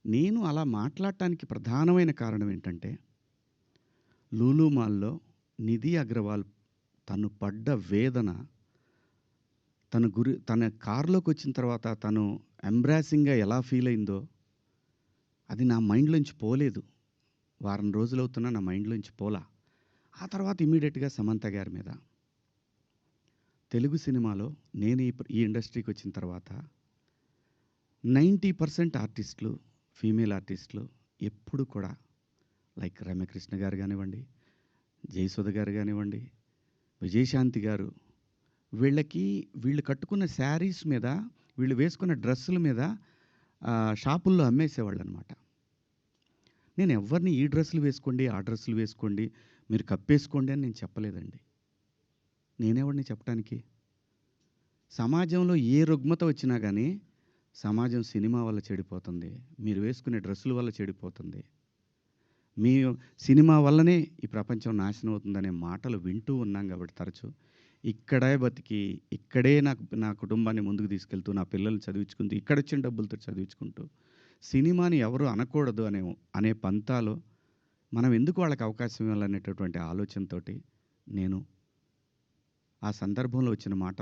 నేను అలా మాట్లాడటానికి ప్రధానమైన కారణం ఏంటంటే, 'లూలు మాల్‌లో' నిధి అగర్వాల్ తను పడ్డ వేదన, తన కార్‌లోకొచ్చిన తర్వాత తను ఎంబ్రాసింగ్‌గా ఎలా ఫీల్ అయిందో, అది నా మైండ్‌లోంచి పోలేదు. వారం రోజులవుతున్నా నా మైండ్‌లోంచి పోలా. ఆ తర్వాత ఇమ్మీడియేట్‌గా సమంత గారి మీద. తెలుగు సినిమాలో నేను ఈ ఇండస్ట్రీకొచ్చిన తర్వాత 90% ఆర్టిస్టులు, ఫీమేల్ ఆర్టిస్టులు ఎప్పుడు కూడా లైక్ రమ్యకృష్ణ గారు గానివ్వండి, జయసుధ గారు గానివ్వండి, విజయశాంతి గారు, వీళ్ళు కట్టుకున్న శారీస్ మీద, వీళ్ళు వేసుకున్న డ్రెస్సుల మీద షాపుల్లో అమ్మేసేవాళ్ళనమాట. నేను ఎవ్వరిని ఈ డ్రెస్సులు వేసుకోండి, ఆ డ్రెస్సులు వేసుకోండి, మీరు కప్పేసుకోండి అని నేను చెప్పలేదండి. నేనెవడిని చెప్పటానికి? సమాజంలో ఏ రుగ్మత వచ్చినా గానీ, సమాజం సినిమా వల్ల చెడిపోతుంది. మీరు వేసుకునే డ్రెస్సుల వల్ల చెడిపోతుంది. మీ సినిమా వల్లనే ఈ ప్రపంచం నాశనం అవుతుందనే మాటలు వింటూ ఉన్నాం కాబట్టి తరచు. ఇక్కడే బతికి, ఇక్కడే నా కుటుంబాన్ని ముందుకు తీసుకెళ్తూ, నా పిల్లల్ని చదివించుకుంటూ, ఇక్కడొచ్చిన డబ్బులతో చదివించుకుంటూ, సినిమాని ఎవరు అనకూడదు అనే పంతాలో మనం ఎందుకు వాళ్ళకి అవకాశం ఇవ్వాలనేటటువంటి ఆలోచనతోటి నేను ఆ సందర్భంలో వచ్చిన మాటలు